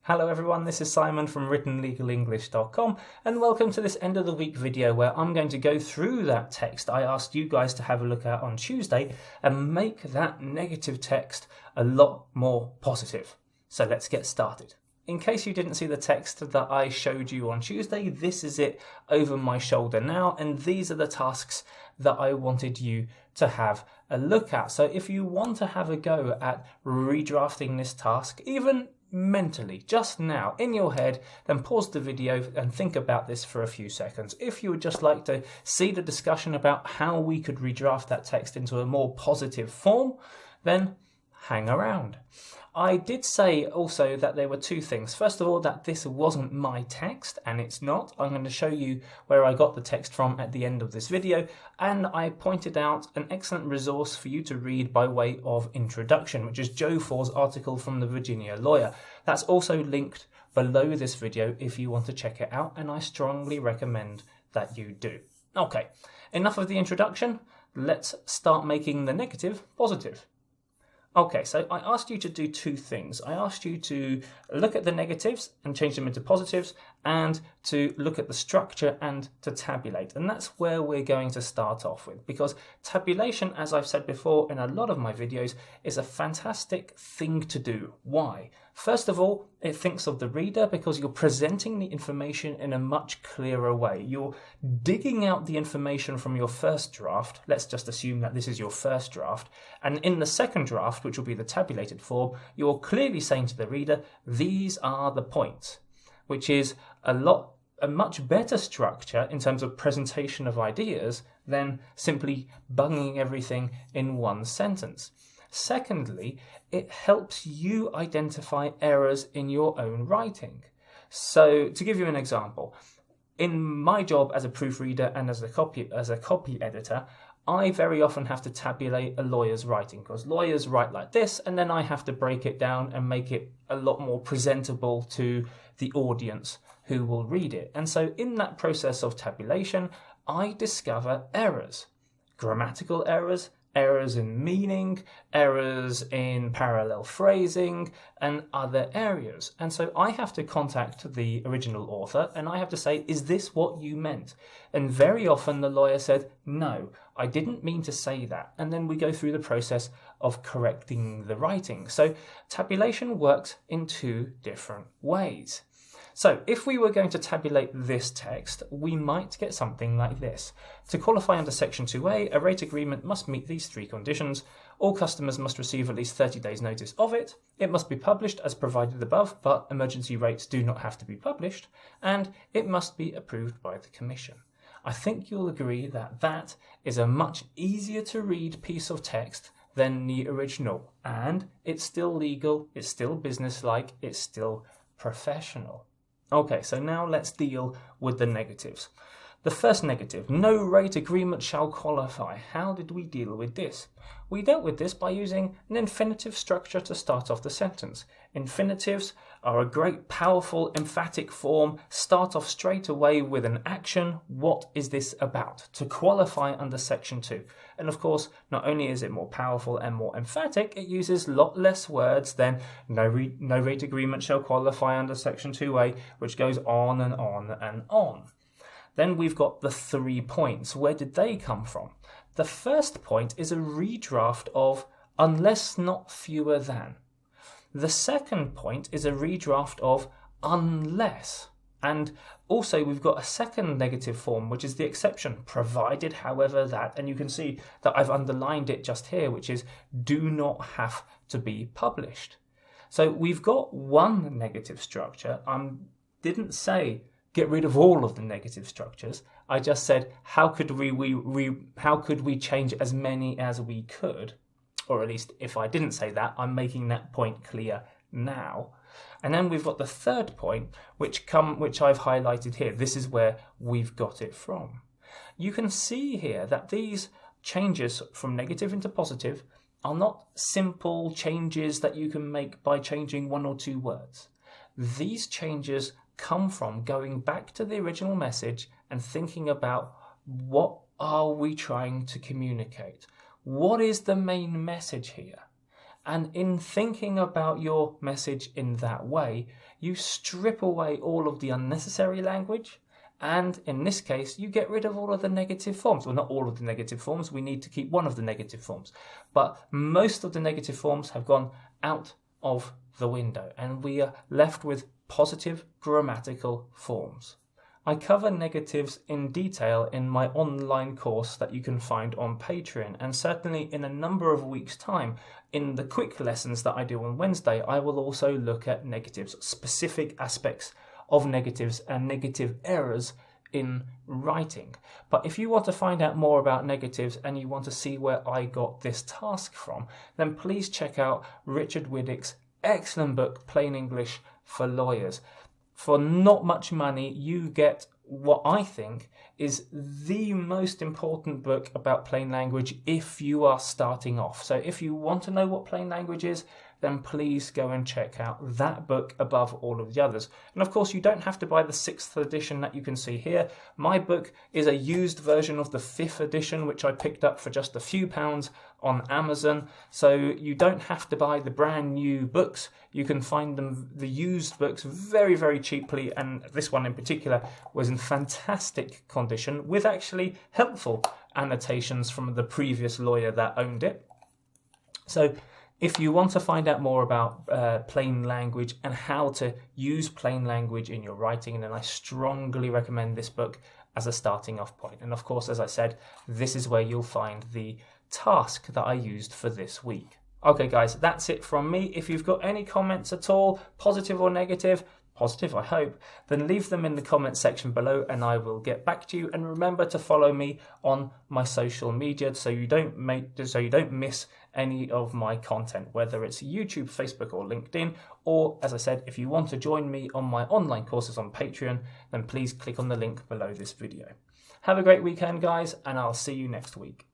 Hello everyone, this is Simon from writtenlegalenglish.com and welcome to this end of the week video where I'm going to go through that text I asked you guys to have a look at on Tuesday and make that negative text a lot more positive. So let's get started. In case you didn't see the text that I showed you on Tuesday, this is it over my shoulder now, and these are the tasks that I wanted you to have a look at. So if you want to have a go at redrafting this task, even mentally, just now, in your head, then pause the video and think about this for a few seconds. If you would just like to see the discussion about how we could redraft that text into a more positive form, then hang around. I did say also that there were two things. First of all, that this wasn't my text, and it's not. I'm going to show you where I got the text from at the end of this video, and I pointed out an excellent resource for you to read by way of introduction, which is Joe Ford's article from the Virginia Lawyer. That's also linked below this video if you want to check it out, and I strongly recommend that you do. Okay, enough of the introduction. Let's start making the negative positive. Okay, so I asked you to do two things. I asked you to look at the negatives and change them into positives, and to look at the structure and to tabulate. And that's where we're going to start off with, because tabulation, as I've said before in a lot of my videos, is a fantastic thing to do. Why? First of all, it thinks of the reader because you're presenting the information in a much clearer way. You're digging out the information from your first draft. Let's just assume that this is your first draft. And in the second draft, which will be the tabulated form, you're clearly saying to the reader, these are the points, which is a much better structure in terms of presentation of ideas than simply bunging everything in one sentence. Secondly, it helps you identify errors in your own writing. So to give you an example, in my job as a proofreader and as a copy editor, I very often have to tabulate a lawyer's writing because lawyers write like this, and then I have to break it down and make it a lot more presentable to the audience who will read it. And so in that process of tabulation, I discover errors, grammatical errors, errors in meaning, errors in parallel phrasing, and other areas. And so I have to contact the original author and I have to say, is this what you meant? And very often the lawyer said, no, I didn't mean to say that. And then we go through the process of correcting the writing. So tabulation works in two different ways. So if we were going to tabulate this text, we might get something like this. To qualify under Section 2A, a rate agreement must meet these three conditions. All customers must receive at least 30 days notice of it. It must be published as provided above, but emergency rates do not have to be published. And it must be approved by the Commission. I think you'll agree that that is a much easier to read piece of text than the original. And it's still legal, it's still businesslike, it's still professional. Okay, so now let's deal with the negatives. The first negative, no rate agreement shall qualify. How did we deal with this? We dealt with this by using an infinitive structure to start off the sentence. Infinitives are a great, powerful, emphatic form. Start off straight away with an action. What is this about? To qualify under Section 2. And of course, not only is it more powerful and more emphatic, it uses a lot less words than no rate agreement shall qualify under Section 2A, which goes on and on and on. Then we've got the 3 points. Where did they come from? The first point is a redraft of unless not fewer than. The second point is a redraft of unless. And also we've got a second negative form, which is the exception, provided however that, and you can see that I've underlined it just here, which is do not have to be published. So we've got one negative structure. I didn't say get rid of all of the negative structures. I just said, how could we change as many as we could? Or at least if I didn't say that, I'm making that point clear now. And then we've got the third point, which I've highlighted here. This is where we've got it from. You can see here that these changes from negative into positive are not simple changes that you can make by changing one or two words. These changes come from going back to the original message and thinking about what are we trying to communicate? What is the main message here? And in thinking about your message in that way, you strip away all of the unnecessary language. And in this case, you get rid of all of the negative forms. Well, not all of the negative forms. We need to keep one of the negative forms. But most of the negative forms have gone out of the window. And we are left with positive grammatical forms. I cover negatives in detail in my online course that you can find on Patreon. And certainly in a number of weeks' time, in the quick lessons that I do on Wednesday, I will also look at negatives, specific aspects of negatives and negative errors in writing. But if you want to find out more about negatives and you want to see where I got this task from, then please check out Richard Widdick's excellent book, Plain English for Lawyers. For not much money, you get what I think is the most important book about plain language if you are starting off. So if you want to know what plain language is, then please go and check out that book above all of the others. And of course, you don't have to buy the 6th edition that you can see here. My book is a used version of the 5th edition, which I picked up for just a few pounds on Amazon. So you don't have to buy the brand new books. You can find them, the used books, very, very cheaply. And this one in particular was in fantastic condition with actually helpful annotations from the previous lawyer that owned it. So if you want to find out more about plain language and how to use plain language in your writing, then I strongly recommend this book as a starting off point. And of course, as I said, this is where you'll find the task that I used for this week. Okay, guys, that's it from me. If you've got any comments at all, positive or negative, positive I hope, then leave them in the comment section below and I will get back to you. And remember to follow me on my social media so you don't miss any of my content, whether it's YouTube, Facebook or LinkedIn, or as I said, if you want to join me on my online courses on Patreon, then please click on the link below this video. Have a great weekend, guys, and I'll see you next week.